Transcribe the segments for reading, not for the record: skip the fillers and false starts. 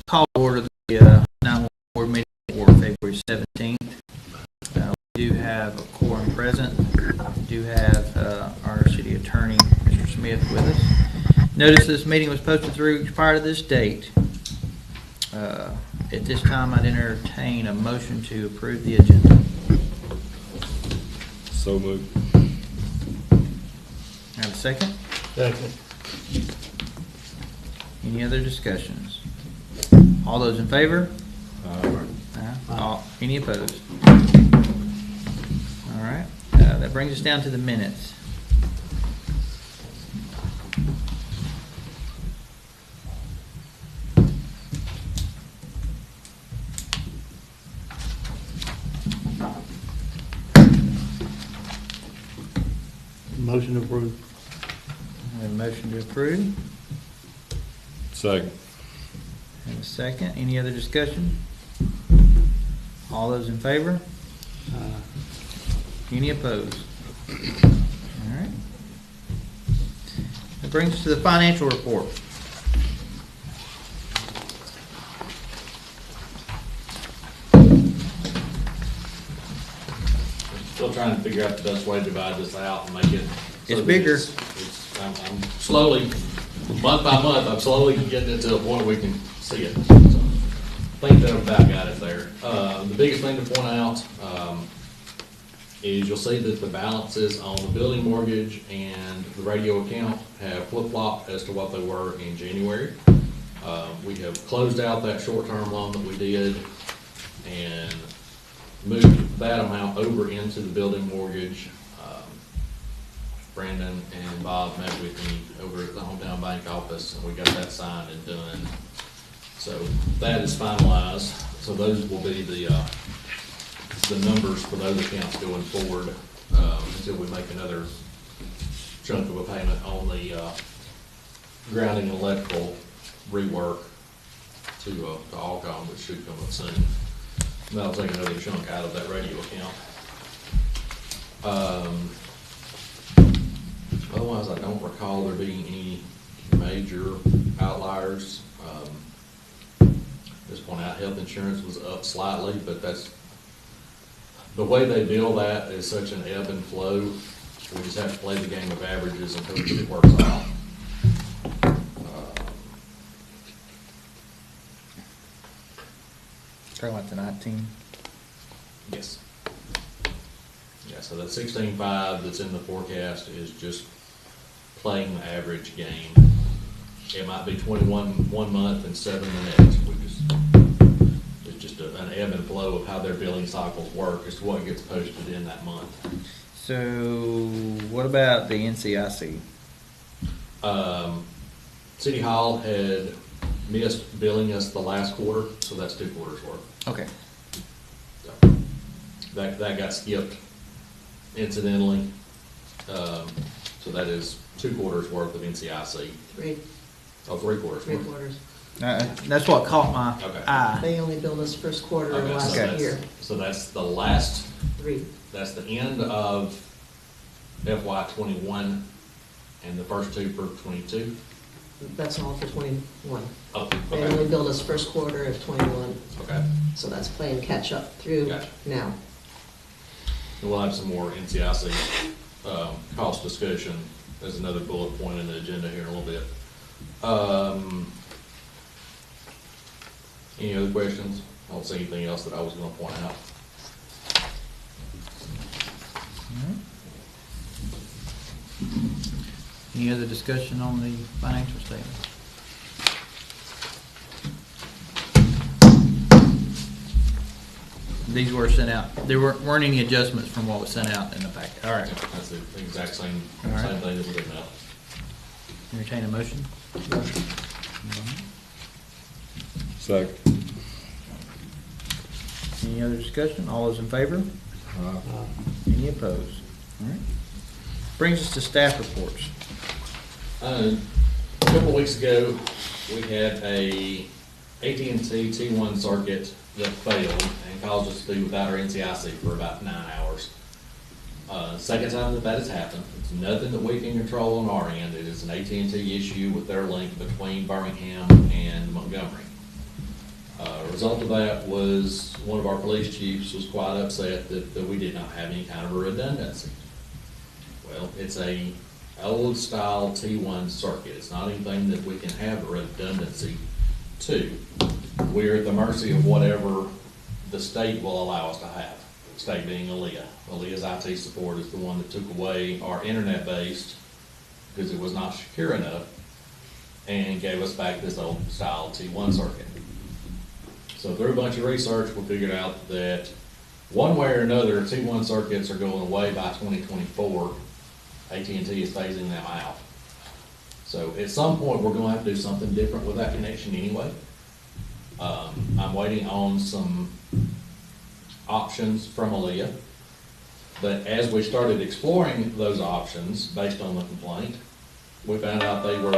Call to order the 911 board meeting for February 17th. We do have a quorum present. We do have our city attorney, Mr. Smith, with us. Notice this meeting was posted 3 weeks prior to this date. At this time, I'd entertain a motion to approve the agenda. So moved. Have a second? Second. Any other discussions? All those in favor? Any opposed? All right. That brings us down to the minutes. Motion approved. We have a motion to approve. Second. And a second. Any other discussion? All those in favor? Any opposed? All right. That brings us to the financial report. Still trying to figure out the best way to divide this out and make it. so It's that bigger. I'm slowly, month by month, I'm slowly getting it to a point where we can see it. So, I think that about got it there. The biggest thing to point out, is you'll see that the balances on the building mortgage and the radio account have flip-flopped as to what they were in January. We have closed out that short-term loan that we did and moved that amount over into the building mortgage. Brandon and Bob met with me over at the Hometown Bank office, and we got that signed and done. So that is finalized. So those will be the numbers for those accounts going forward, until we make another chunk of a payment on the grounding and electrical rework to Alcom, which should come up soon. And that'll take another chunk out of that radio account. Otherwise, I don't recall there being any major outliers. Just point out, health insurance was up slightly, but that's, the way they bill that is such an ebb and flow. We just have to play the game of averages until it works out. Talking about the 19. Yes. Yeah, so that 16.5 that's in the forecast is just playing the average game. It might be 21 one month and 7 the next. It's just an ebb and flow of how their billing cycles work as to what gets posted in that month. So what about the NCIC? City Hall had missed billing us the last quarter, so that's 2 quarters worth. Okay. So that got skipped incidentally. So that is 2 quarters worth of NCIC. 3 3 quarters. quarters. That's what caught my Okay. eye. They only billed us first quarter of Okay, last Okay. year. So that's the last, 3. that's the end of FY '21 and the first 2 for '22. That's all for 21. Oh, They only okay, billed us first quarter of 21, okay. so that's playing catch up through Gotcha. now. And we'll have some more NCIC, cost discussion as another bullet point in the agenda here in a little bit. Any other questions? I don't see anything else that I was gonna point out. Any other discussion on the financial statement? These were sent out. There weren't any adjustments from what was sent out in the packet. All right. That's the exact same, All right. same thing that we did now. Entertain a motion. Second. Any other discussion? All those in favor? Any opposed? All right. Brings us to staff reports. A couple weeks ago, we had a AT&T T1 circuit that failed and caused us to be without our NCIC for about 9 hours. Second time that has happened. It's nothing that we can control on our end. It is an AT&T issue with their link between Birmingham and Montgomery. Result of that was one of our police chiefs was quite upset that we did not have any kind of a redundancy. Well, it's a old style T1 circuit. It's not anything that we can have a redundancy to. We're at the mercy of whatever the state will allow us to have. State being Aaliyah. Aaliyah's IT support is the one that took away our internet-based because it was not secure enough and gave us back this old style T1 circuit. So through a bunch of research, we figured out that one way or another, T1 circuits are going away by 2024. AT&T is phasing them out. So at some point, we're gonna have to do something different with that connection anyway. I'm waiting on some options from Aaliyah. But as we started exploring those options based on the complaint, we found out they were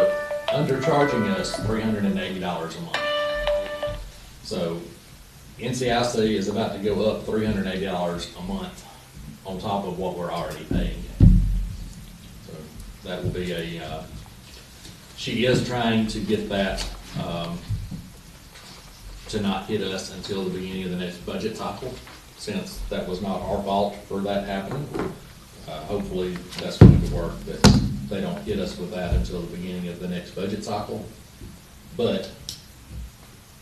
undercharging us $380 a month. So NCIC is about to go up $380 a month on top of what we're already paying. So that will be she is trying to get that to not hit us until the beginning of the next budget cycle, since that was not our fault for that happening. Hopefully that's going to work, that they don't hit us with that until the beginning of the next budget cycle. But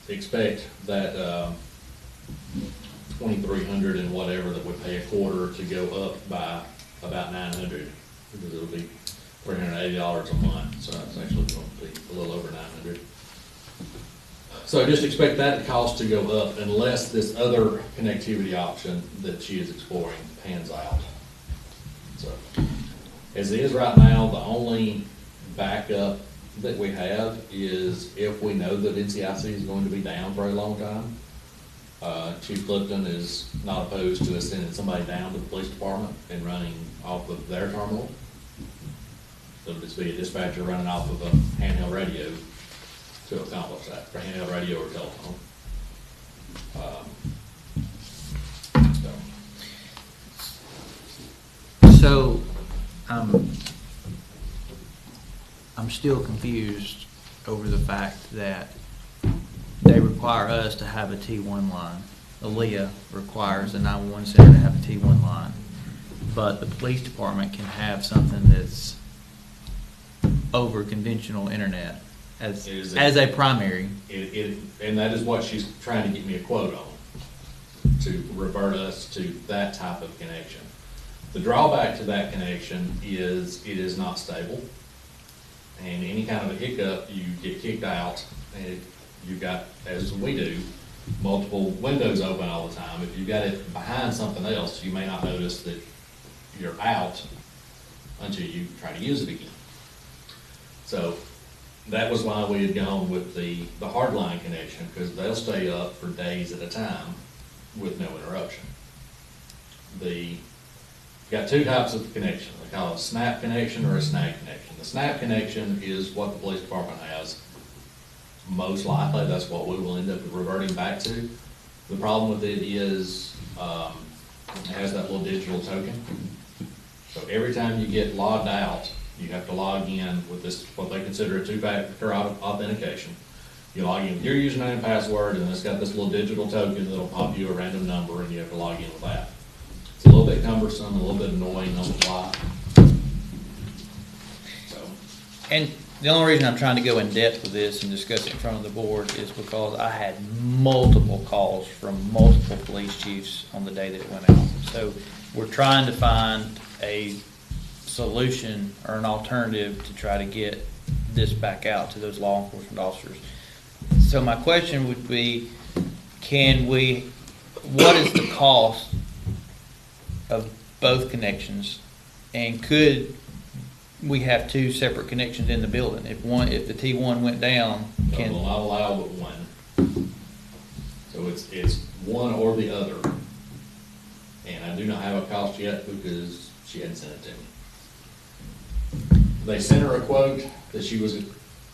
expect that 2,300 and whatever that we pay a quarter to go up by about 900, because it'll be $380 a month, so it's actually going to be a little over 900. So just expect that cost to go up unless this other connectivity option that she is exploring pans out. So as it is right now, the only backup that we have is if we know that NCIC is going to be down for a long time. Chief Clifton is not opposed to us sending somebody down to the police department and running off of their terminal. So it'll just be a dispatcher running off of a handheld radio to accomplish that, for handheld radio or telephone. So, I'm still confused over the fact that they require us to have a T1 line. Aaliyah requires the 911 center to have a T1 line, but the police department can have something that's over conventional internet as a primary. And that is what she's trying to get me a quote on, to revert us to that type of connection. The drawback to that connection is it is not stable. And any kind of a hiccup, you get kicked out, and you've got, as we do, multiple windows open all the time. If you've got it behind something else, you may not notice that you're out until you try to use it again. So that was why we had gone with the hardline connection, because they'll stay up for days at a time with no interruption. Got two types of connection. They call it a snap connection or a snag connection. The snap connection is what the police department has. Most likely, that's what we will end up reverting back to. The problem with it is it has that little digital token. So every time you get logged out, you have to log in with this, what they consider a two-factor authentication. You log in with your username and password, and it's got this little digital token that'll pop you a random number, and you have to log in with that. It's a little bit cumbersome, a little bit annoying on the fly. So, And the only reason I'm trying to go in depth with this and discuss it in front of the board is because I had multiple calls from multiple police chiefs on the day that it went out. So we're trying to find a solution or an alternative to try to get this back out to those law enforcement officers. So my question would be, what is the cost of both connections, and could we have two separate connections in the building? If the T1 went down, they will not allow but one. So it's one or the other. And I do not have a cost yet because she hadn't sent it to me. They sent her a quote that she was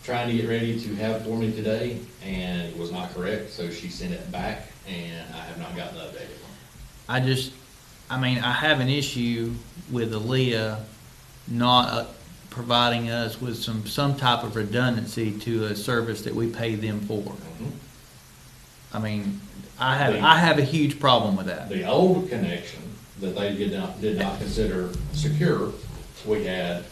trying to get ready to have for me today, and it was not correct, so she sent it back, and I have not gotten the updated one. I mean, I have an issue with Aaliyah not providing us with some type of redundancy to a service that we pay them for. Mhm. I mean, I have a huge problem with that. The old connection that they did not consider secure, we had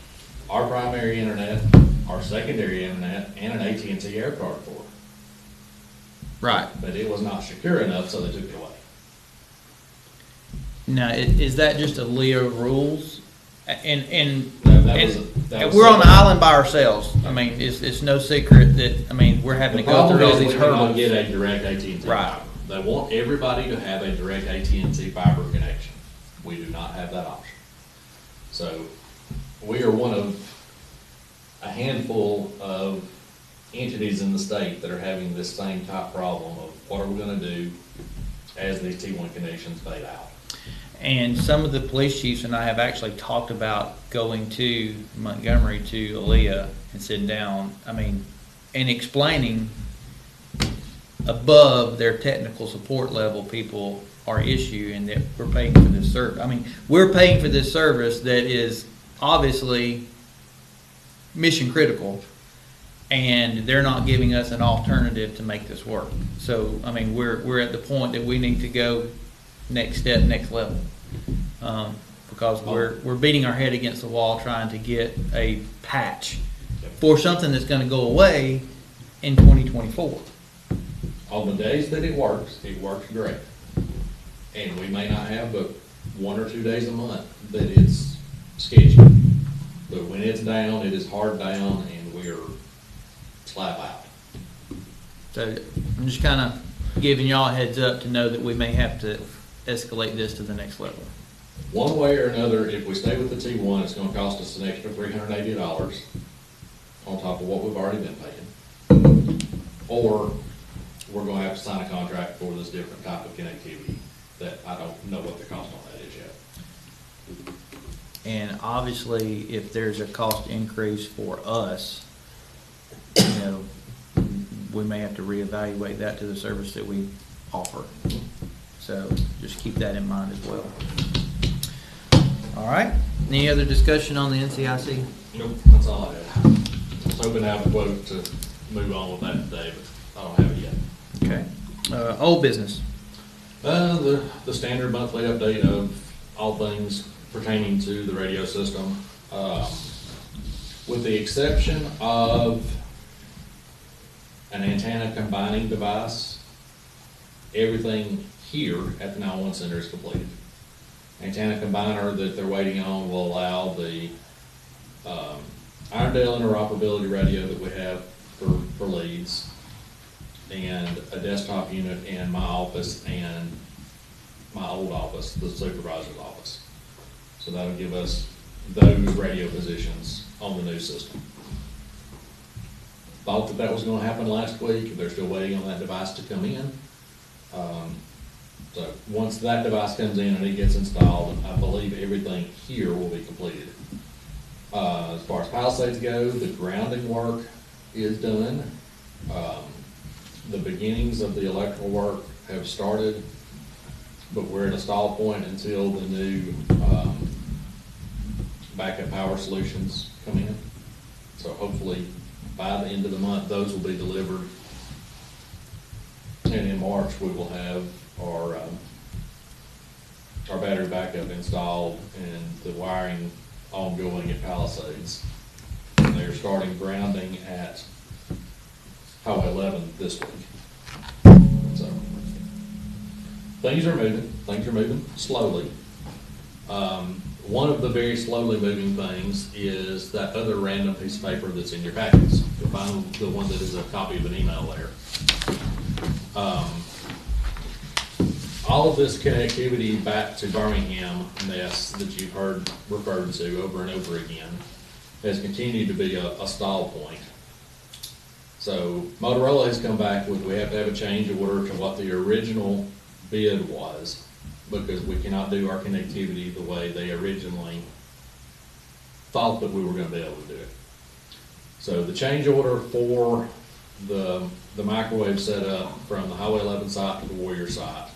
our primary internet, our secondary internet, and an AT&T air card for it. Right. But it was not secure enough, so they took it away. Now, is that just Aaliyah rules? And That was we're on the separate. island by ourselves. I mean, it's no secret that, I mean, we're having The to go through all problem these is we cannot hurdles. get a direct AT&T Right. fiber. They want everybody to have a direct AT&T fiber connection. We do not have that option. So we are one of a handful of entities in the state that are having this same type problem of what are we gonna do as these T1 connections fade out. And some of the police chiefs and I have actually talked about going to Montgomery, to Aaliyah, and sitting down, I mean, and explaining above their technical support level people our issue and that we're paying for this service. I mean, we're paying for this service that is obviously mission critical, and they're not giving us an alternative to make this work. So, I mean, we're at the point that we need to go next step, next level. Because we're beating our head against the wall trying to get a patch for something that's gonna go away in 2024. On the days that it works great. And we may not have but 1 or 2 days a month that it's sketchy. But when it's down, it is hard down and we're slap out. So I'm just kinda giving y'all a heads up to know that we may have to escalate this to the next level. One way or another, if we stay with the T1, it's gonna cost us an extra $380 on top of what we've already been paying. Or we're gonna have to sign a contract for this different type of connectivity that I don't know what the cost on that is yet. And obviously, if there's a cost increase for us, you know, we may have to reevaluate that to the service that we offer. So just keep that in mind as well. All right, any other discussion on the NCIC? Nope, that's all I have. I was hoping to have a quote to move on with that today, but I don't have it yet. Okay. Old business. The standard monthly update of all things pertaining to the radio system. With the exception of an antenna combining device, everything here at the 911 center is completed. Antenna combiner that they're waiting on will allow the Irondale interoperability radio that we have for leads, and a desktop unit in my office and my old office, the supervisor's office. So that'll give us those radio positions on the new system. Thought that was gonna happen last week. They're still waiting on that device to come in. So once that device comes in and it gets installed, I believe everything here will be completed. As far as Palisades go, the grounding work is done. The beginnings of the electrical work have started, but we're at a stall point until the new backup power solutions come in. So hopefully by the end of the month, those will be delivered. And in March, we will have our battery backup installed and the wiring ongoing at Palisades. And they're starting grounding at Highway 11 this week. So things are moving slowly. One of the very slowly moving things is that other random piece of paper that's in your packets. You'll find the one that is a copy of an email there. All of this connectivity back to Birmingham mess that you've heard referred to over and over again has continued to be a stall point. So Motorola has come back with, we have to have a change order to what the original bid was, because we cannot do our connectivity the way they originally thought that we were gonna be able to do it. So the change order for the microwave setup from the Highway 11 site to the Warrior site,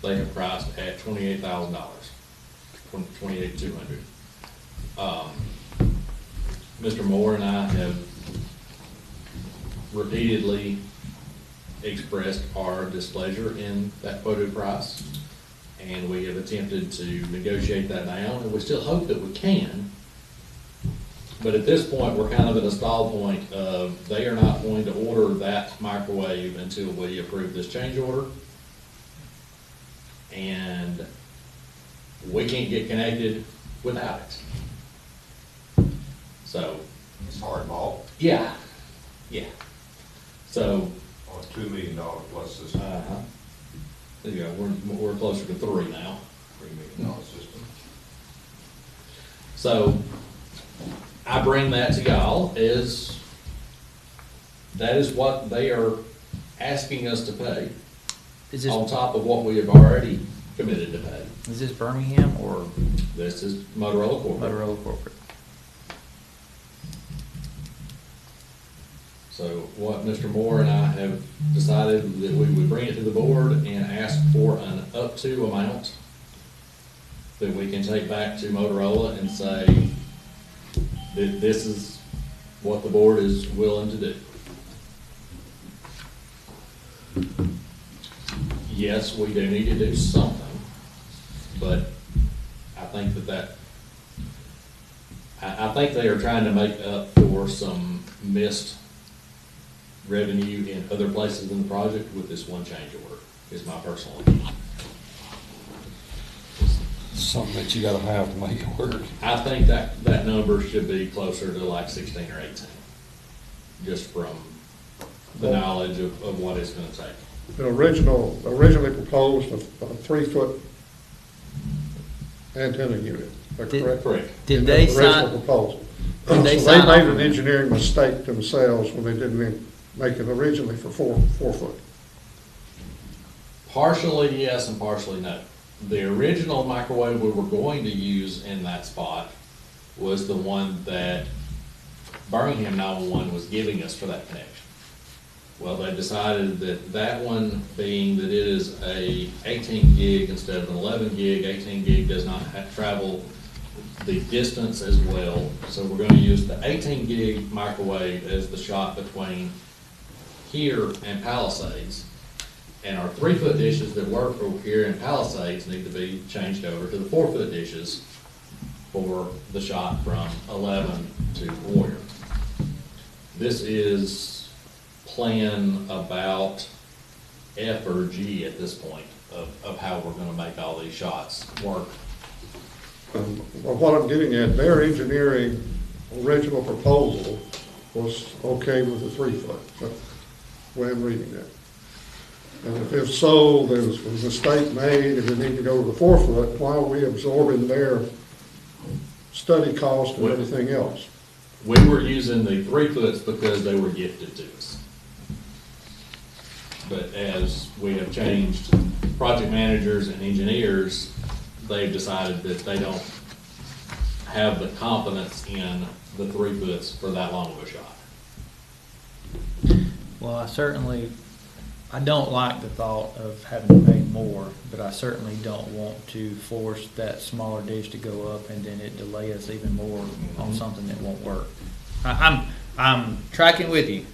they have priced at $28,000. $28,200. Mr. Moore and I have repeatedly expressed our displeasure in that quoted price, and we have attempted to negotiate that down, and we still hope that we can. But at this point, we're kind of at a stall point of they are not going to order that microwave until we approve this change order. And we can't get connected without it. So, It's hardball yeah, yeah. So, on a $2 million plus system, yeah, we're closer to 3 now. $3 million system. So, I bring that to y'all as, that is what they are asking us to pay, Is this, on top of what we have already committed to pay. is this Birmingham or This is Motorola Corporate. Motorola Corporate? So what Mr. Moore and I have decided that we would bring it to the board and ask for an up to amount that we can take back to Motorola and say that this is what the board is willing to do. Yes, we do need to do something, but I think I think they are trying to make up for some missed revenue in other places in the project with this one change order, is my personal opinion. Something that you gotta have to make it work. I think that number should be closer to like 16 or 18, just from the knowledge of what it's gonna take. The originally proposed a 3-foot antenna unit, is that Did- correct? Correct. Did In they the original sign, proposal. did they So sign they made off an on it? engineering mistake themselves when they didn't make it originally for 4 foot. Partially yes and partially no. The original microwave we were going to use in that spot was the one that Birmingham 911 was giving us for that connection. Well, they decided that that one, being that it is a 18 gig instead of an 11 gig, 18 gig does not travel the distance as well. So we're gonna use the 18 gig microwave as the shot between here and Palisades. And our 3-foot dishes that work for here in Palisades need to be changed over to the 4-foot dishes for the shot from 11 to Warrior. This is plan about F or G at this point of how we're gonna make all these shots work. Well, what I'm getting at, their engineering original proposal was okay with the 3-foot, that's the way I'm reading that. And if so, there was a mistake made, and we need to go to the 4-foot, why are we absorbing their study cost and everything else? We were using the 3-foots because they were gifted to us. But as we have changed project managers and engineers, they've decided that they don't have the confidence in the 3-foots for that long of a shot. Well, I don't like the thought of having to pay more, but I certainly don't want to force that smaller dish to go up and then it delay us even more on something that won't work. I'm tracking with you.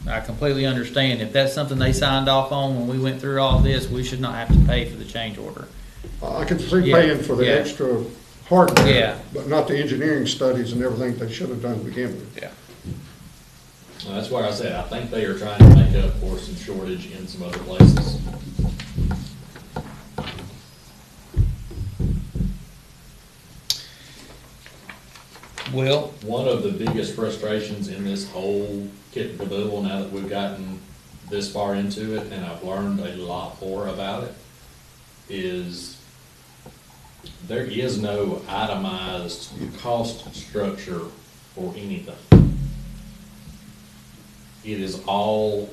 I completely understand. If that's something they signed off on when we went through all this, we should not have to pay for the change order. I can see Yeah, paying for the yeah. extra hardware. Yeah. But not the engineering studies and everything they should have done to begin with. Yeah. That's why I said, I think they are trying to make up for some shortage in some other places. Well, One of the biggest frustrations in this whole kit and caboodle, now that we've gotten this far into it, and I've learned a lot more about it, is there is no itemized cost structure for anything. It is all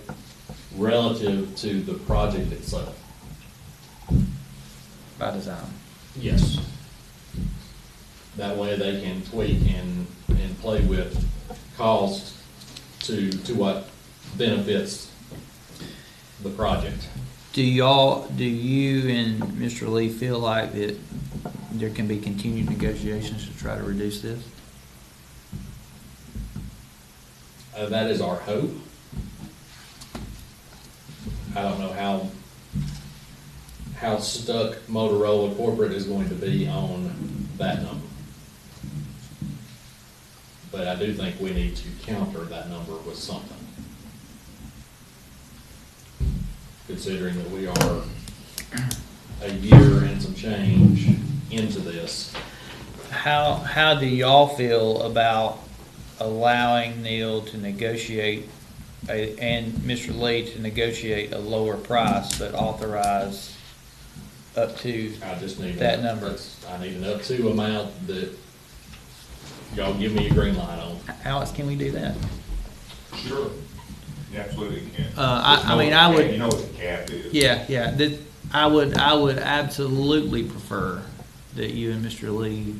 relative to the project itself. by design. Yes. That way they can tweak and play with cost to what benefits the project. Do you and Mr. Lee feel like that there can be continued negotiations to try to reduce this? That is our hope. I don't know how stuck Motorola corporate is going to be on that number. But I do think we need to counter that number with something. Considering that we are a year and some change into this. How do y'all feel about allowing Neil to negotiate and Mr. Lee to negotiate a lower price, but authorize up to I just need. that number? I need an up to amount that y'all give me a green light on. Alex, can we do that? Sure. You absolutely can. I mean, I would. You know what the cap is. Yeah, I would absolutely prefer that you and Mr. Lee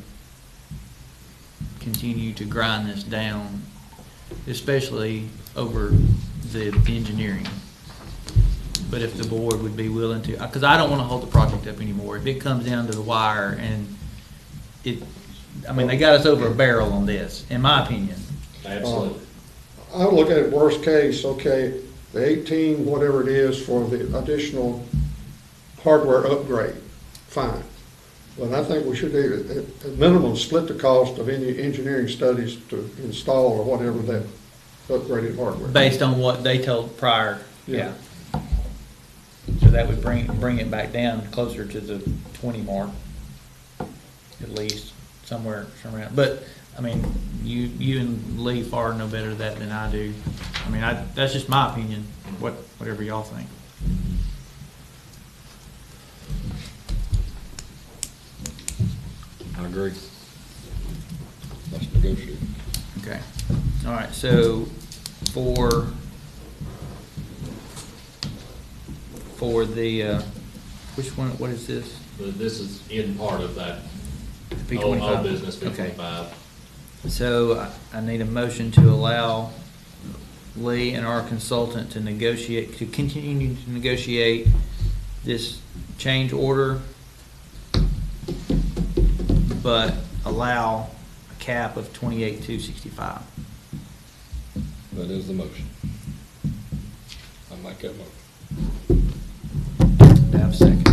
continue to grind this down, especially over the engineering. But if the board would be willing to, because I don't want to hold the project up anymore. If it comes down to the wire and they got us over a barrel on this, in my opinion. Absolutely. I would look at it worst case, okay, the 18, whatever it is for the additional hardware upgrade, fine. But I think we should do, at minimum, split the cost of any engineering studies to install or whatever that upgraded hardware. Based on what they told prior, Yeah. yeah. So that would bring it back down closer to the 20 mark, at least, somewhere around. But, I mean, you and Lee far know better that than I do. I mean, that's just my opinion, whatever y'all think. I agree. Let's negotiate. Okay, all right, so for the, which one, what is this? But this is in part of that P25? old business Okay. P25. So I need a motion to allow Lee and our consultant to continue to negotiate this change order, but allow a cap of 28,265. That is the motion. I make that motion. Do I have a second?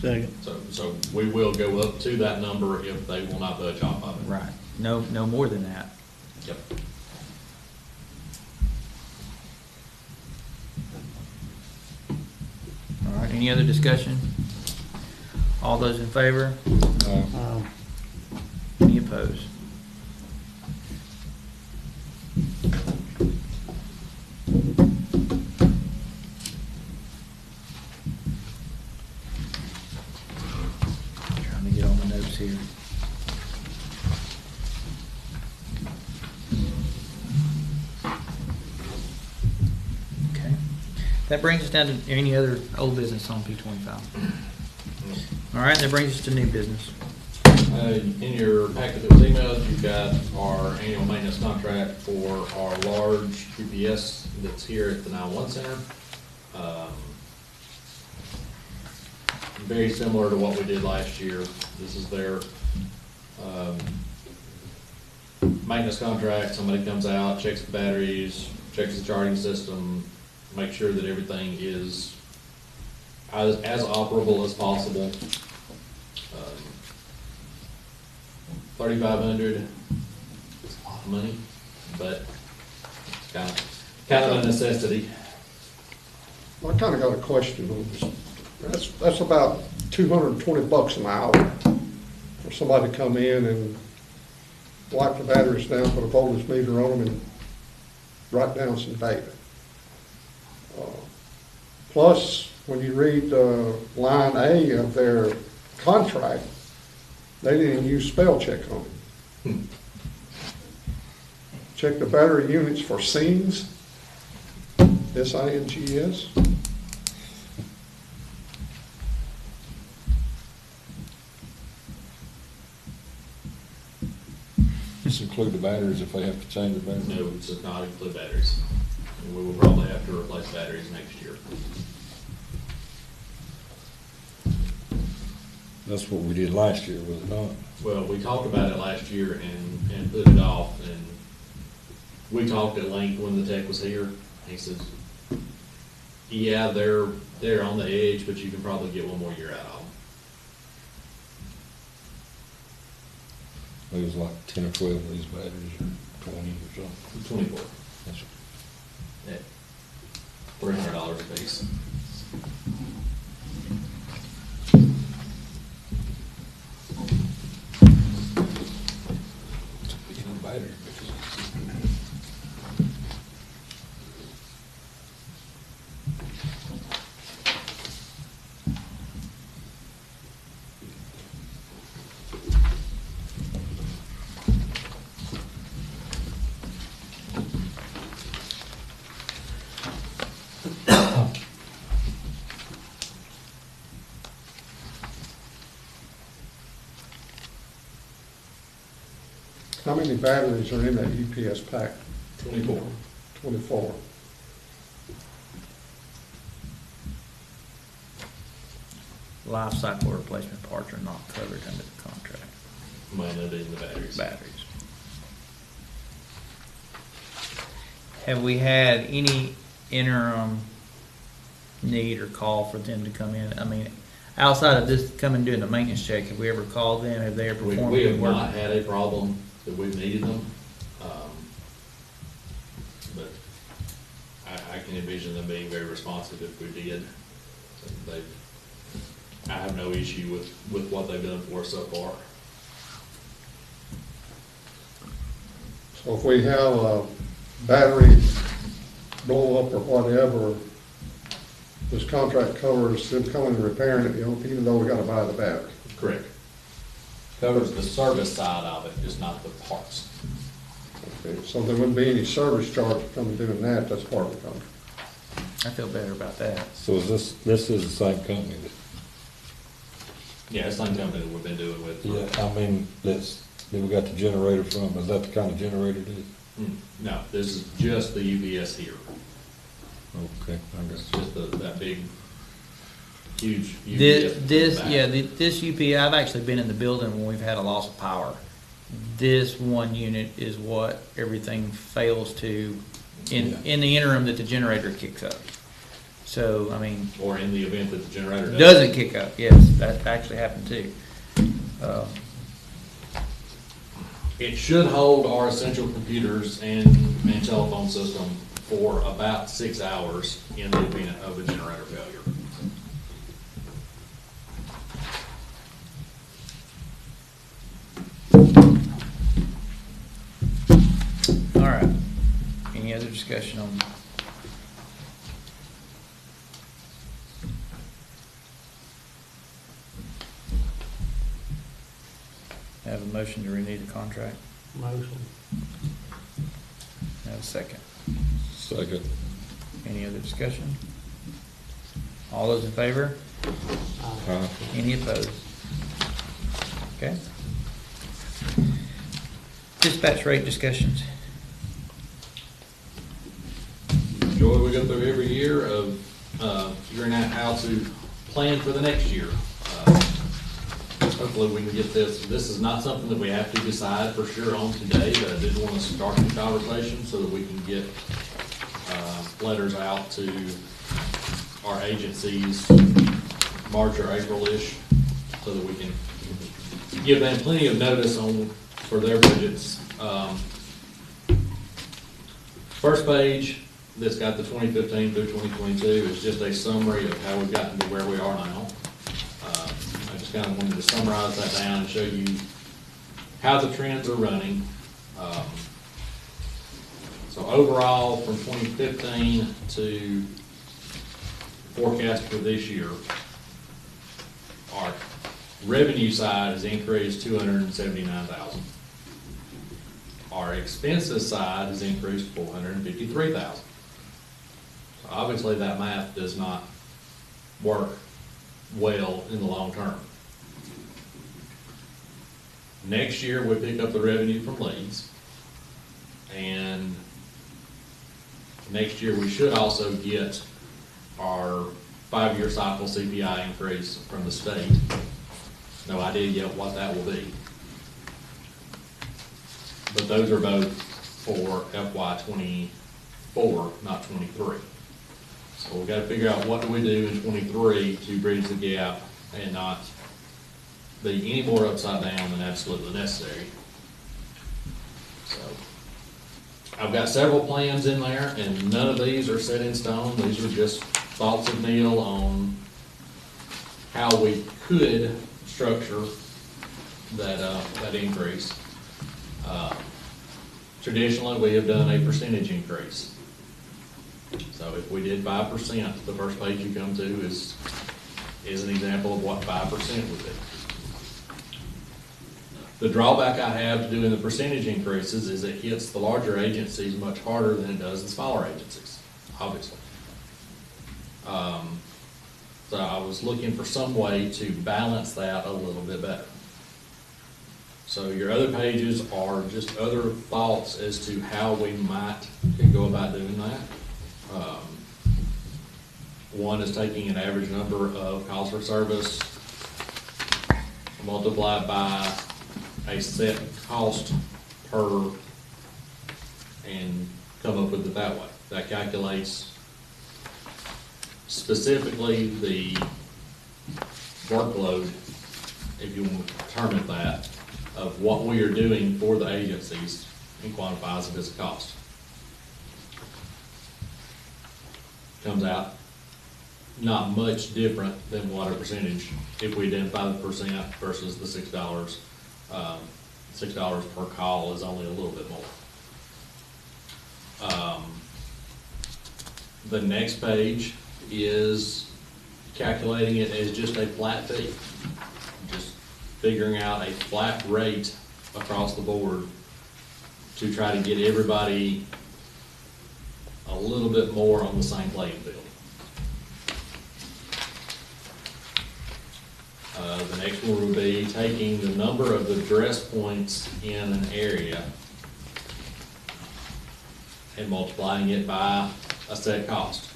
Second. So we will go up to that number if they will not budge off of it. Right. No more than that. Yep. All right, any other discussion? All those in favor? Any opposed? Trying to get all my notes here. Okay. That brings us down to any other old business on P25. All right, that brings us to new business. In your packet that was emailed, you've got our annual maintenance contract for our large UPS that's here at the 911 Center. Very similar to what we did last year. This is their maintenance contract. Somebody comes out, checks the batteries, checks the charging system, make sure that everything is as operable as possible. $3,500, it's a lot of money, but it's kind of a necessity. I kinda got a question on this. That's about $220 an hour for somebody to come in and wipe the batteries down, put a voltage meter on them, and write down some data. Plus, when you read line A of their contract, they didn't use spell check on it. Check the battery units for SINGs, S-I-N-G-S. Just include the batteries if they have to change the batteries. No, it does not include batteries. And we will probably have to replace batteries next year. That's what we did last year, was it not? Well, we talked about it last year and put it off, and we talked at length when the tech was here. He says, yeah, they're on the edge, but you can probably get one more year out of them. It was like 10 or 12 of these batteries, or 20 or something. 24 That's at $300 a piece. Speaking of batteries. How many batteries are in that UPS pack? 24. 24. Life cycle replacement parts are not covered under the contract, Might not be in the batteries. batteries. Have we had any interim need or call for them to come in? I mean, outside of this coming doing the maintenance check, have we ever called them? Have they ever We performed have any work? not had a problem that we've needed them. But I can envision them being very responsive if we did. I have no issue with what they've done for us so far. So if we have a battery blow up or whatever, this contract covers them coming and repairing it, even though we gotta buy the battery. Correct. Covers the service side of it, just not the parts. Okay, so there wouldn't be any service charge for coming doing that, that's part of the contract. I feel better about that. So is this is the same company that? Yeah, it's the same company that we've been doing with. Yeah, I mean, that we got the generator from, is that the kind of generator it is? No, this is just the UPS here. Okay, I It's guess. just that big, huge UPS. This, back. yeah, this UP, I've actually been in the building when we've had a loss of power. This one unit is what everything fails to, in the interim that the generator kicks up. So, I mean, Or in the event that the generator doesn't kick up, yes, that actually happened too. It should hold our essential computers and telephone system for about 6 hours in the event of a generator failure. All right, any other discussion on? Have a motion to renew the contract, Motion. have a second. Second. Any other discussion? All those in favor? Any opposed? Okay. Dispatch rate discussions. Joy, we go through every year of figuring out how to plan for the next year. Hopefully we can get this. This is not something that we have to decide for sure on today, but I did want to start the conversation so that we can get letters out to our agencies March or April-ish, so that we can give them plenty of notice for their budgets. First page that's got the 2015 through 2022 is just a summary of how we've gotten to where we are now. I just kind of wanted to summarize that down and show you how the trends are running. So overall, from 2015 to forecast for this year, our revenue side has increased $279,000. Our expenses side has increased $453,000. So obviously, that math does not work well in the long term. Next year, we pick up the revenue from leads, and next year, we should also get our 5-year cycle CPI increase from the state. No idea yet what that will be. But those are both for FY '24, not '23. So we've got to figure out what do we do in '23 to bridge the gap and not be any more upside down than absolutely necessary. So I've got several plans in there, and none of these are set in stone. These are just thoughts of Neil on how we could structure that increase. Traditionally, we have done a percentage increase. So if we did 5%, the first page you come to is an example of what 5% would be. The drawback I have to doing the percentage increases is it hits the larger agencies much harder than it does the smaller agencies, obviously. So I was looking for some way to balance that a little bit better. So your other pages are just other thoughts as to how we could go about doing that. One is taking an average number of calls for service multiplied by a set cost per, and come up with it that way. That calculates specifically the workload, if you want to term it that, of what we are doing for the agencies and quantifies it as a cost. Comes out not much different than what a percentage, if we identify the percent versus the $6. $6 per call is only a little bit more. The next page is calculating it as just a flat fee. Just figuring out a flat rate across the board to try to get everybody a little bit more on the same playing field. The next one would be taking the number of the address points in an area and multiplying it by a set cost.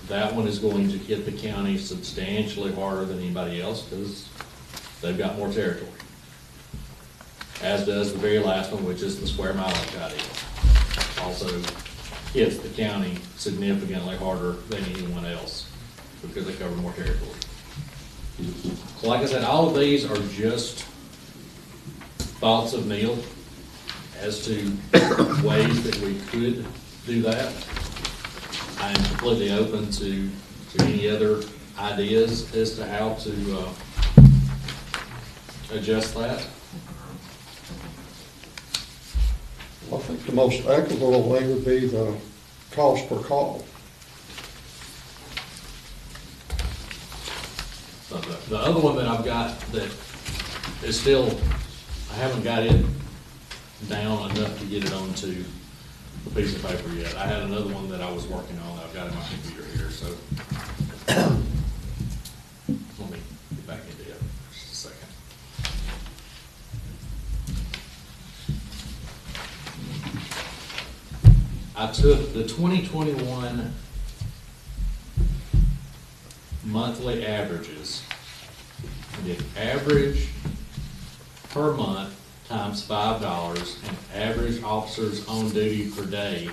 That one is going to hit the county substantially harder than anybody else because they've got more territory. As does the very last one, which is the square mileage idea. Also hits the county significantly harder than anyone else because they cover more territory. So like I said, all of these are just thoughts of Neil as to ways that we could do that. I am completely open to any other ideas as to how to adjust that. I think the most equitable way would be the cost per call. So the other one that I've got that is still, I haven't got it down enough to get it onto a piece of paper yet. I had another one that I was working on that I've got in my computer here, so let me get back into it for just a second. I took the 2021 monthly averages and did average per month times $5 and average officers on duty per day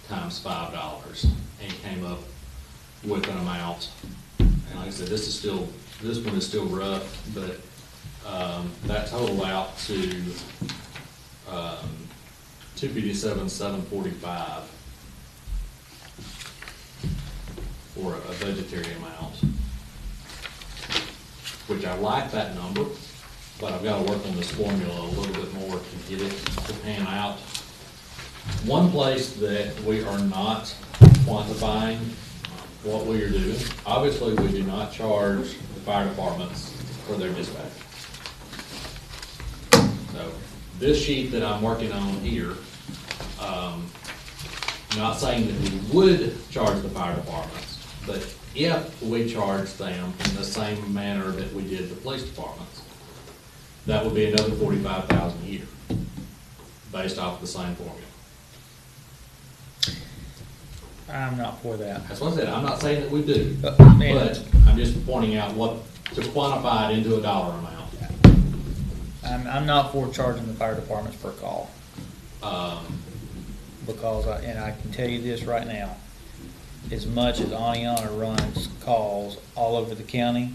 times $5 and came up with an amount. And like I said, this one is still rough, but that totaled out to $257,745 for a budgetary amount, which I like that number, but I've got to work on this formula a little bit more to get it to pan out. One place that we are not quantifying what we are doing, obviously we do not charge the fire departments for their dispatch. So this sheet that I'm working on here, not saying that we would charge the fire departments, but if we charge them in the same manner that we did the police departments, that would be another $45,000 a year, based off the same formula. I'm not for that. That's what I said, I'm not saying that we do, Man, but I'm just pointing out to quantify it into a dollar amount. I'm not for charging the fire departments per call, because, and I can tell you this right now, as much as Aniana runs calls all over the county,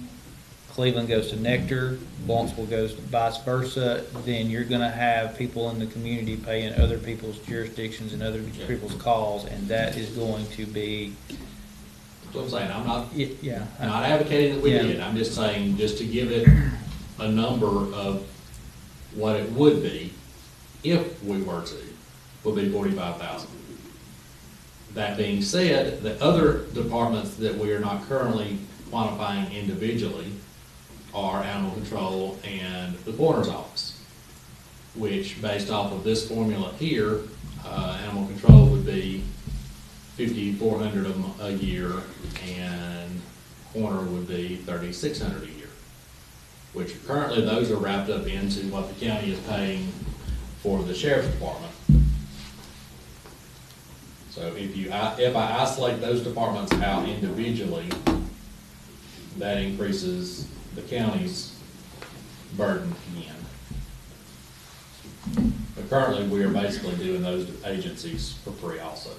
Cleveland goes to Nectar, Lawrenceville goes to vice versa, then you're gonna have people in the community paying other people's jurisdictions and other people's calls, and that is going to be, That's what I'm saying, I'm not yeah. not advocating that we Yeah. did, I'm just saying, just to give it a number of what it would be if we were to, would be 45,000. That being said, the other departments that we are not currently quantifying individually are animal control and the coroner's office, which based off of this formula here, animal control would be 5,400 a year, and coroner would be 3,600 a year, which currently those are wrapped up into what the county is paying for the sheriff's department. So if I isolate those departments out individually, that increases the county's burden again. But currently, we are basically doing those agencies for free also.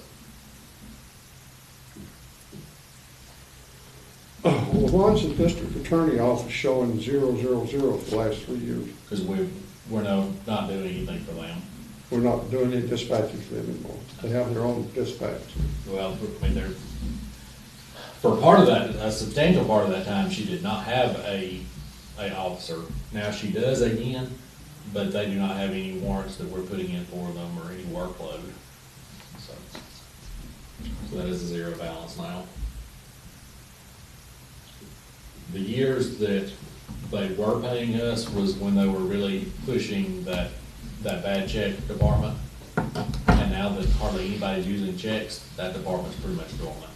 Well, why is the district attorney office showing 000 for the last 3 years? Because we're not doing anything for them. We're not doing any dispatching for them anymore. They have their own dispatch. Well, I mean, for part of that, a substantial part of that time, she did not have a officer. Now she does again, but they do not have any warrants that we're putting in for them or any workload. So that is a zero balance now. The years that they were paying us was when they were really pushing that bad check department. And now that hardly anybody's using checks, that department's pretty much dormant.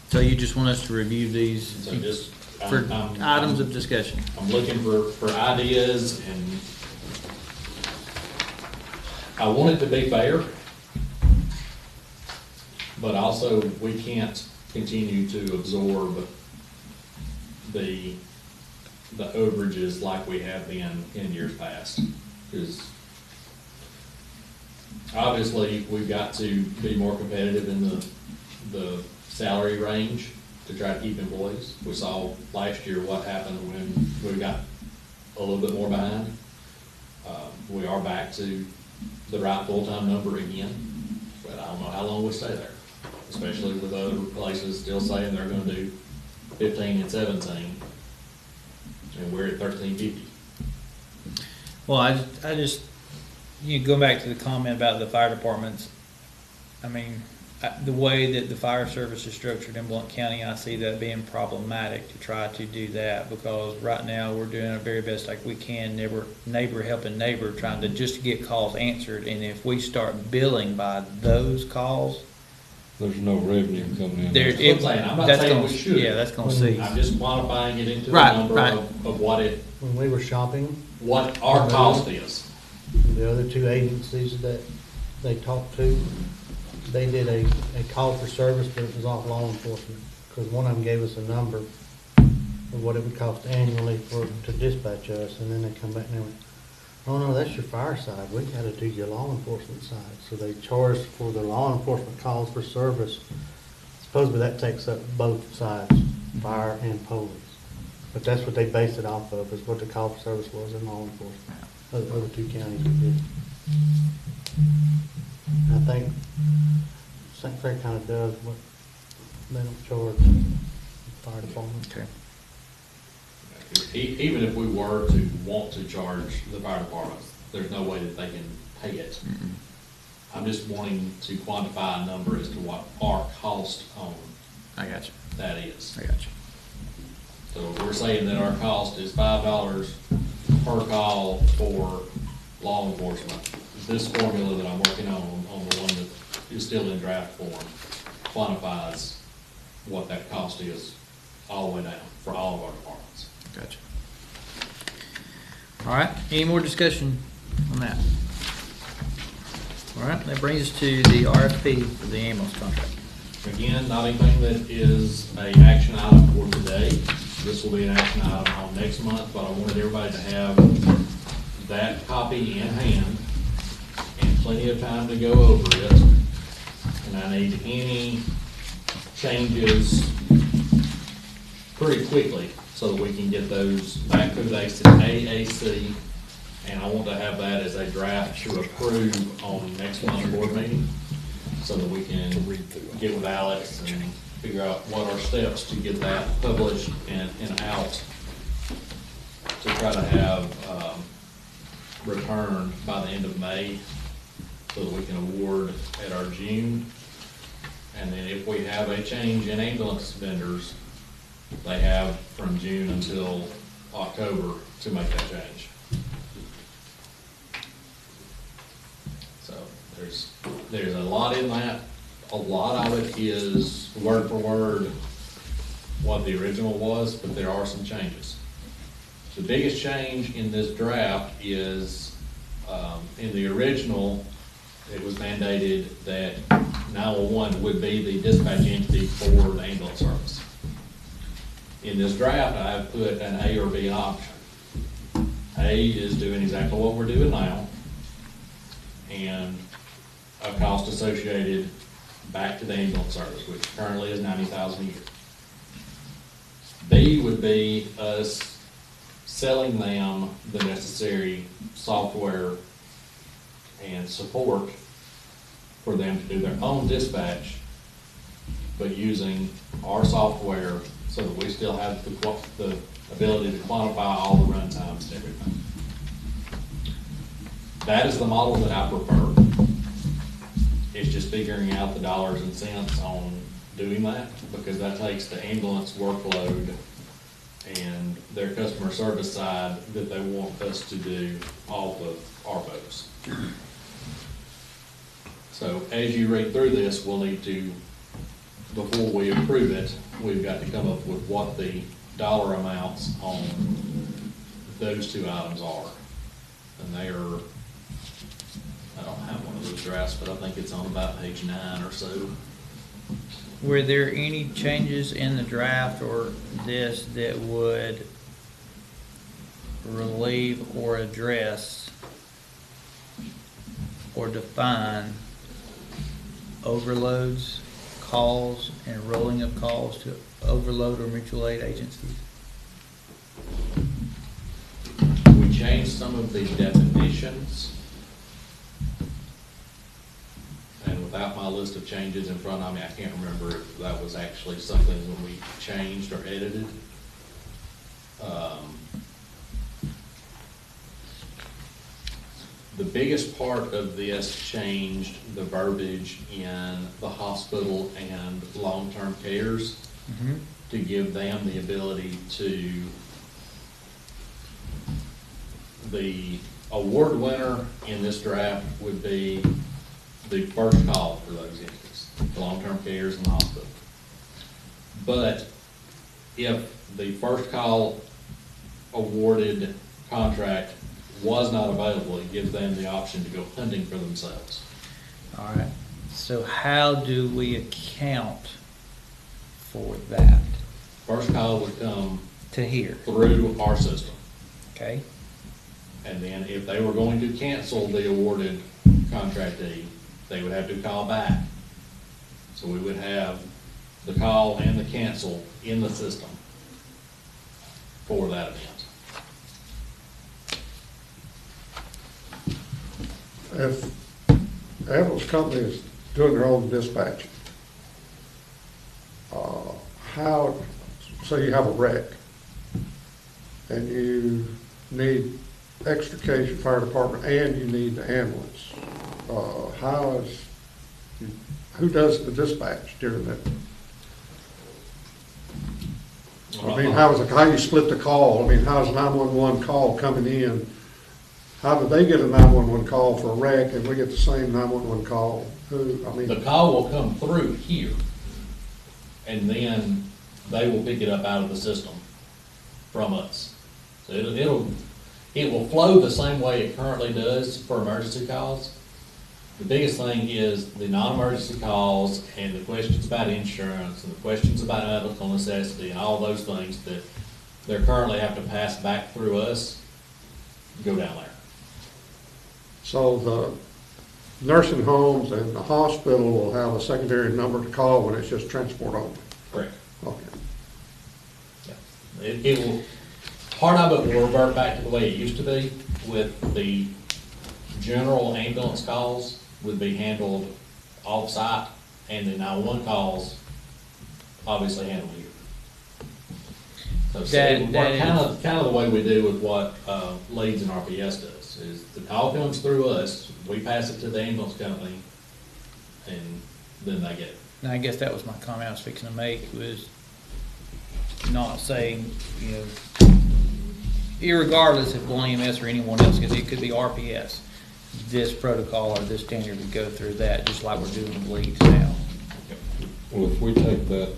So you just want us to review these So just, for items of discussion? I'm looking for ideas, and I want it to be fair, but also we can't continue to absorb the overages like we have been in years past. Because obviously, we've got to be more competitive in the salary range to try to keep employees. We saw last year what happened when we got a little bit more behind. We are back to the right full-time number again, but I don't know how long we stay there, especially with other places still saying they're gonna do 15 and 17, and we're at 1350. Well, I just, go back to the comment about the fire departments. I mean, the way that the fire service is structured in Blount County, I see that being problematic to try to do that, because right now we're doing our very best like we can, neighbor helping neighbor, trying to just get calls answered. And if we start billing by those calls, There's no revenue coming in. there, That's what I'm saying. I'm not that's saying gonna, we should. yeah, that's gonna cease. I'm just quantifying it into Right, a number right. of what When we were shopping, what our cost is. the other two agencies that they talked to, they did a call for service, but it was off law enforcement. Because one of them gave us a number of what it would cost annually to dispatch us, and then they come back and they went, oh no, that's your fire side, we gotta do your law enforcement side. So they charged for the law enforcement calls for service. Supposedly that takes up both sides, fire and police. But that's what they based it off of, is what the call for service was in law enforcement. Other two counties that did. I think St. Clair kind of does what they don't charge the fire department. Okay. Even if we were to want to charge the fire department, there's no way that they can pay it. I'm just wanting to quantify a number as to what our cost on I got you. that is. I got you. So if we're saying that our cost is $5 per call for law enforcement, this formula that I'm working on the one that is still in draft form, quantifies what that cost is all the way down for all of our departments. Gotcha. All right, any more discussion on that? All right, that brings us to the RFP for the ambulance contract. Again, not anything that is a action item for today. This will be an action item on next month, but I wanted everybody to have that copy in hand and plenty of time to go over it. And I need any changes pretty quickly so that we can get those back to the AAC. And I want to have that as a draft to approve on next month's board meeting so that we can get with Alex and figure out what are steps to get that published and out to try to have returned by the end of May so that we can award at our June. And then if we have a change in ambulance vendors, they have from June until October to make that change. So there's a lot in that. A lot of it is word for word what the original was, but there are some changes. The biggest change in this draft is, in the original, it was mandated that 911 would be the dispatch entity for the ambulance service. In this draft, I have put an A or B option. A is doing exactly what we're doing now, and a cost associated back to the ambulance service, which currently is $90,000 a year. B would be us selling them the necessary software and support for them to do their own dispatch, but using our software so that we still have the ability to quantify all the run times and everything. That is the model that I prefer. It's just figuring out the dollars and cents on doing that, because that takes the ambulance workload and their customer service side that they want us to do off of our folks. So as you read through this, we'll need to, before we approve it, we've got to come up with what the dollar amounts on those two items are. And they are, I don't have one of those drafts, but I think it's on about page 9 or so. Were there any changes in the draft or this that would relieve or address or define overloads, calls, and rolling of calls to overload or mutual aid agencies? We changed some of the definitions. And without my list of changes in front of me, I can't remember if that was actually something that we changed or edited. The biggest part of this changed the verbiage in the hospital and long-term cares to give them the ability to, the award winner in this draft would be the first call for those entities, the long-term cares and the hospital. But if the first call awarded contract was not available, it gives them the option to go hunting for themselves. All right, so how do we account for that First call would come to here? through our system. Okay, And then if they were going to cancel the awarded contractee, they would have to call back. So we would have the call and the cancel in the system for that event. If ambulance company is doing their own dispatching, how, say you have a wreck and you need extrication fire department and you need the ambulance, who does the dispatch during that? I mean, how you split the call? I mean, how's a 911 call coming in? How do they get a 911 call for a wreck and we get the same 911 call? The call will come through here, and then they will pick it up out of the system from us. So it it will flow the same way it currently does for emergency calls. The biggest thing is the non-emergency calls and the questions about insurance and the questions about medical necessity and all those things that they're currently have to pass back through us, go down there. So the nursing homes and the hospital will have a secondary number to call when it's just transport only. Correct. Okay. It will, part of it will revert back to the way it used to be with the general ambulance calls would be handled off-site and the 911 calls obviously handled here. So That kind of the way we do with what Leeds and RPS does, is the call comes through us, we pass it to the ambulance company, and then they get it. And I guess that was my comment I was fixing to make, was not saying, you know, irregardless if one EMS or anyone else, because it could be RPS, this protocol or this standard would go through that, just like we're doing with Leeds now. Well, if we take that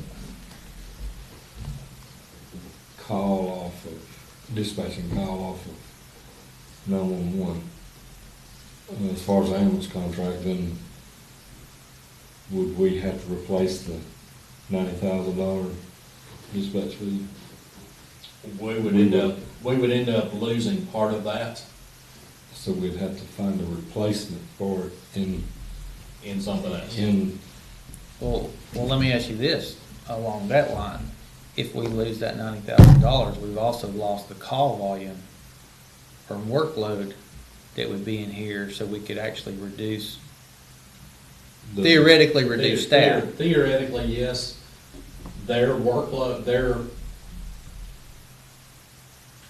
call off of, dispatching call off of 911, as far as the ambulance contract, then would we have to replace the $90,000 dispatch fee? We would end up losing part of that So we'd have to find a replacement for it in something else. Well, let me ask you this, along that line, if we lose that $90,000, we've also lost the call volume from workload that would be in here, so we could actually reduce, theoretically reduce staff. Theoretically, yes. Their workload, their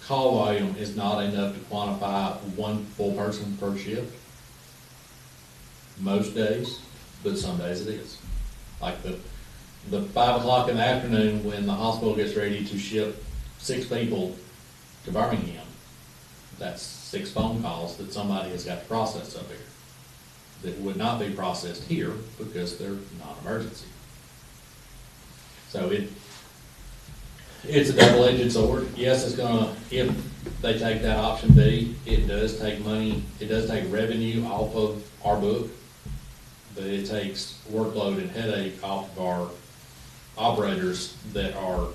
call volume is not enough to quantify one full person per shift. Most days, but some days it is. Like the 5 o'clock in the afternoon when the hospital gets ready to ship 6 people to Birmingham, that's 6 phone calls that somebody has got to process up here that would not be processed here because they're non-emergency. So it's a double-edged sword. Yes, it's gonna, if they take that option B, it does take money, it does take revenue off of our book, but it takes workload and headache off of our operators that are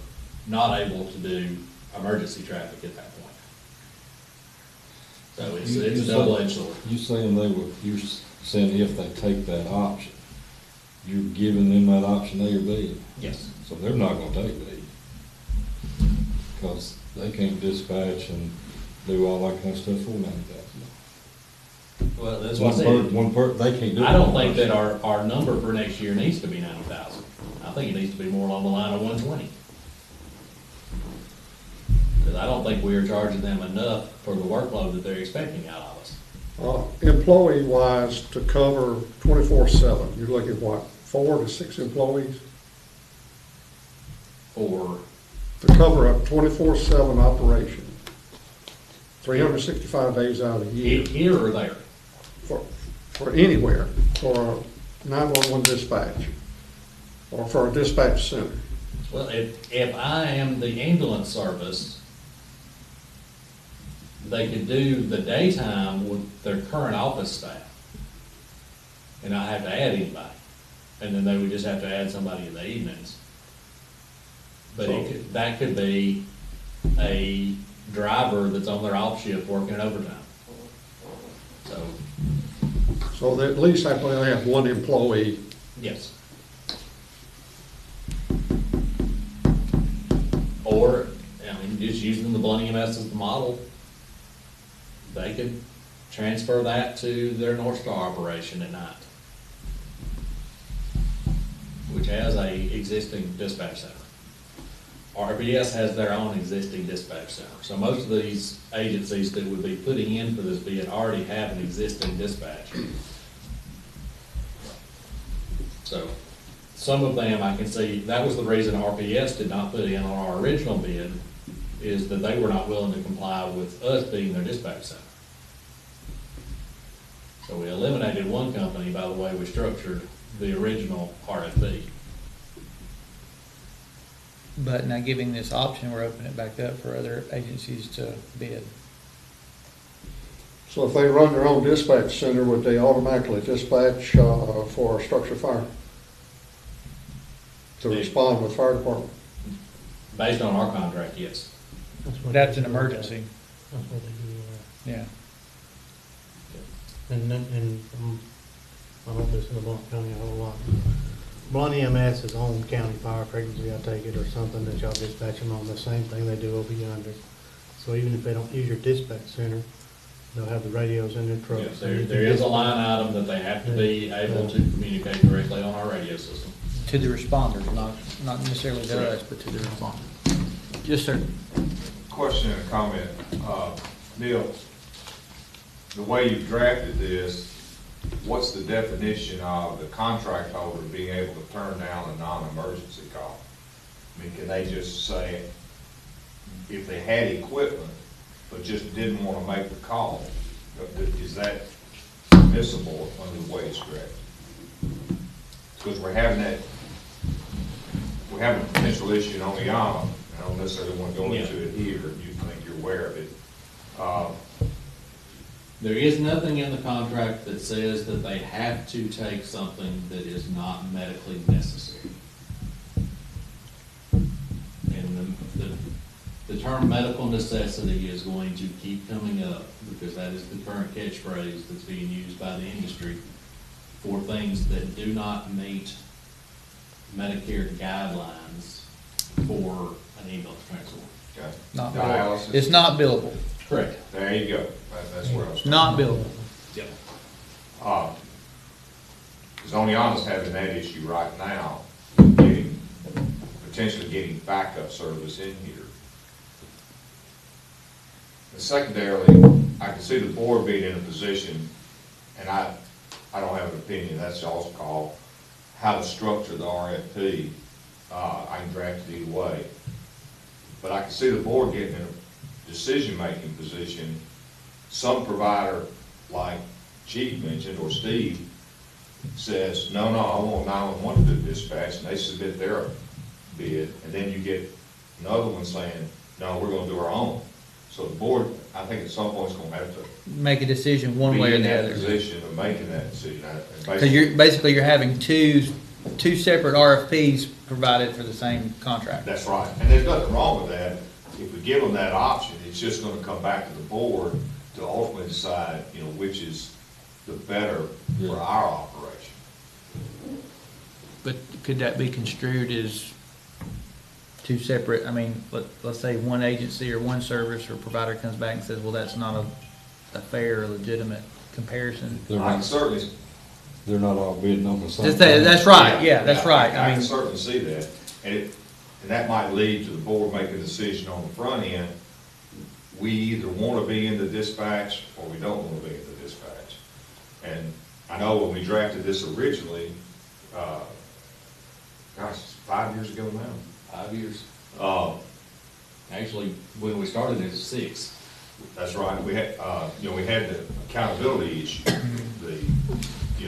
not able to do emergency traffic at that point. So it's a double-edged sword. You saying you're saying if they take that option, you're giving them that option A or B? Yes. So they're not gonna take B. Because they can't dispatch and do all that kind of stuff for $90,000. Well, that's what I said. They can't do it. I don't think that our number for next year needs to be 90,000. I think it needs to be more along the line of 120. Because I don't think we are charging them enough for the workload that they're expecting out of us. Employee-wise, to cover 24/7, you're looking at what, 4 to 6 employees? For, To cover a 24/7 operation, 365 days out of the year, here or there. for anywhere, for a 911 dispatch, or for a dispatch center. Well, if I am the ambulance service, they could do the daytime with their current office staff and not have to add anybody. And then they would just have to add somebody in the evenings. But that could be a driver that's on their off shift working overtime. So they at least have to have one employee. Yes. Or, I mean, just using the Blunt EMS as the model, they could transfer that to their North Star operation at night, which has a existing dispatch center. RBS has their own existing dispatch center. So most of these agencies that would be putting in for this bid already have an existing dispatch. So some of them I can see, that was the reason RPS did not put in on our original bid, is that they were not willing to comply with us being their dispatch center. So we eliminated one company by the way we structured the original RFP. But now giving this option, we're opening it back up for other agencies to bid. So if they run their own dispatch center, would they automatically dispatch for a structure fire? To respond with fire department? Based on our contract, yes. what That's they an do with emergency. that. That's what they do with Yeah. that. And I don't listen to Blount County a whole lot. Blount EMS is on county fire frequency, I take it, or something that y'all dispatch them on, the same thing they do over yonder. So even if they don't use your dispatch center, they'll have the radios in their trucks. Yes, there is a line item that they have to be able to communicate directly on our radio system. To the responders, not necessarily to us, but to the responders. Yes, sir. Question and a comment. Neil, the way you've drafted this, what's the definition of the contract holder being able to turn down a non-emergency call? I mean, can they just say, if they had equipment, but just didn't want to make the call, is that permissible under the way it's drafted? Because we're having a potential issue in Oneonta, and I don't necessarily want to go into it here, you think you're aware of it. There is nothing in the contract that says that they have to take something that is not medically necessary. And the term medical necessity is going to keep coming up because that is the current catchphrase that's being used by the industry for things that do not meet Medicare guidelines for an ambulance transport. Okay. Not Dialysis? billable. It's not billable. Correct. There you go. That's where I was. Not billable. Yep. Because Oneonta's having that issue right now, potentially getting backup service in here. And secondarily, I can see the board being in a position, and I don't have an opinion, that's y'all's call, how to structure the RFP. I can draft it either way. But I can see the board getting in a decision-making position. Some provider, like Chief mentioned, or Steve, says, no, I want 911 to do dispatch, and they submit their bid, and then you get another one saying, no, we're gonna do our own. So the board, I think at some point is gonna have to Make a decision one way be or in the that other. position of making that decision. Because you're having two separate RFPs provided for the same contract. That's right, and there's nothing wrong with that. If we give them that option, it's just gonna come back to the board to ultimately decide, which is the better for our operation. But could that be construed as two separate, I mean, let's say one agency or one service or provider comes back and says, well, that's not a fair or legitimate comparison? They're I can not, certainly. they're not all bidding on the same That's, thing. that's right, yeah, that's right. I I can mean, certainly see that, and that might lead to the board making a decision on the front end. We either want to be in the dispatch or we don't want to be in the dispatch. And I know when we drafted this originally, it's 5 years ago now. 5 years. Uh, Actually, when we started, it was 6. That's right, we had, we had the accountability issue. The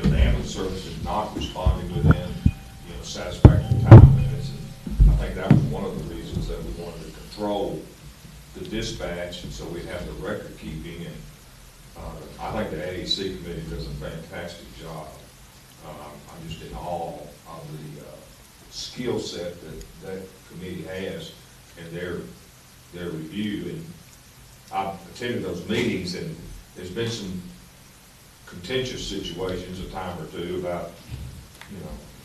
ambulance service is not responding within, satisfactory time limits. And I think that was one of the reasons that we wanted to control the dispatch, and so we'd have the record keeping. And I think the AEC committee does a fantastic job. I'm just in awe of the skill set that committee has and their review. And I've attended those meetings, and there's been some contentious situations a time or two about,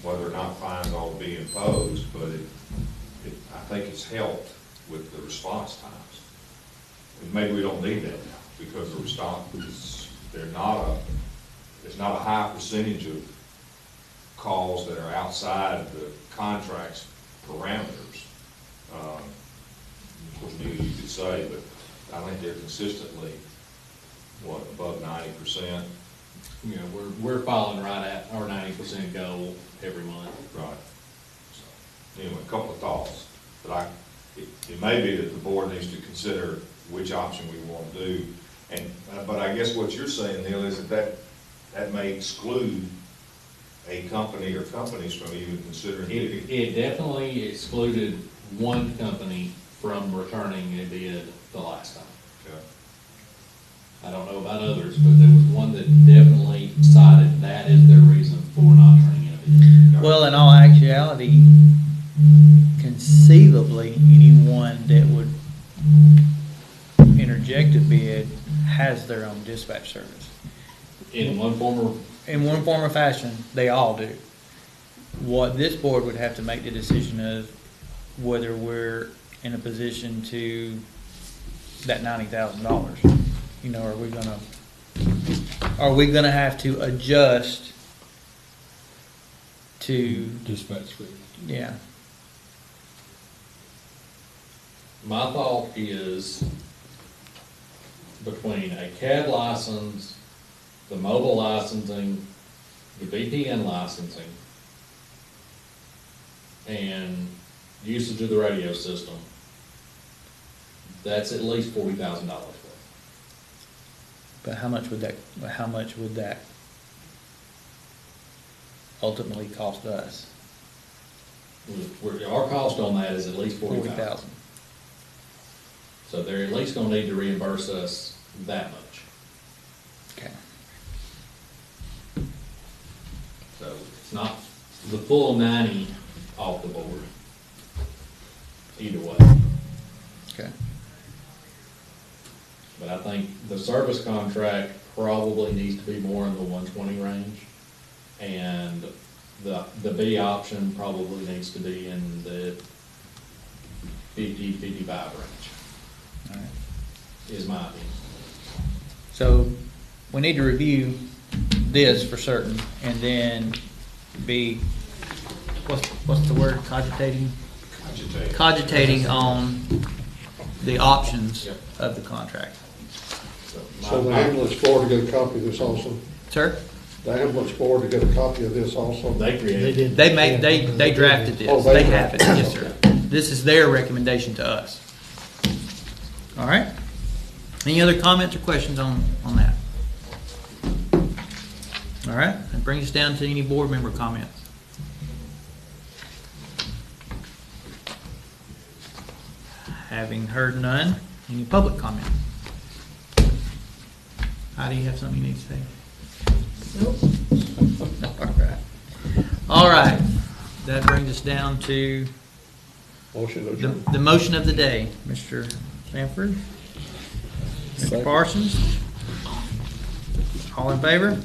whether or not fines ought to be imposed, but I think it's helped with the response times. And maybe we don't need that now, because the response, there's not a high percentage of calls that are outside of the contract's parameters. Of course, maybe you could say, but I think they're consistently, above 90%. We're falling right at our 90% goal every month. Right. So, anyway, a couple of thoughts, but it may be that the board needs to consider which option we want to do. And, but I guess what you're saying, Neil, is that may exclude a company or companies from even considering bidding. It definitely excluded one company from returning a bid the last time. Okay. I don't know about others, but there was one that definitely cited that as their reason for not turning in a bid. Well, in all actuality, conceivably, anyone that would interject a bid has their own dispatch service. In one form or, In one form or fashion, they all do. What this board would have to make the decision of whether we're in a position to, that $90,000, you know, are we gonna have to adjust to, Dispatch fee. yeah, my thought is between a CAD license, the mobile licensing, the VPN licensing, and usage of the radio system, that's at least $40,000 worth. but how much would that ultimately cost us? Our cost on that is at least $40,000. $40,000. So they're at least gonna need to reimburse us that much. Okay. So it's not the full 90 off the board. Either way. Okay. But I think the service contract probably needs to be more in the 120 range. And the B option probably needs to be in the 50, 55 range, All right. is my opinion. So we need to review this for certain and then be, what's the word, cogitating? Cogitating on the options Yep. of the contract. So the ambulance board to get a copy of this also, Sir? the ambulance board to get a copy of this also. They created. did. They drafted Oh, this. they They have it, drafted it. yes, sir. This is their recommendation to us. All right? Any other comments or questions on that? All right, that brings us down to any board member comments. Having heard none, any public comment? Heidi, you have something you need to say? Nope. All right. All right, that brings us down to Motion to the, adjourn. the motion of the day. Mr. Sanford? Mr. Parsons? All in favor?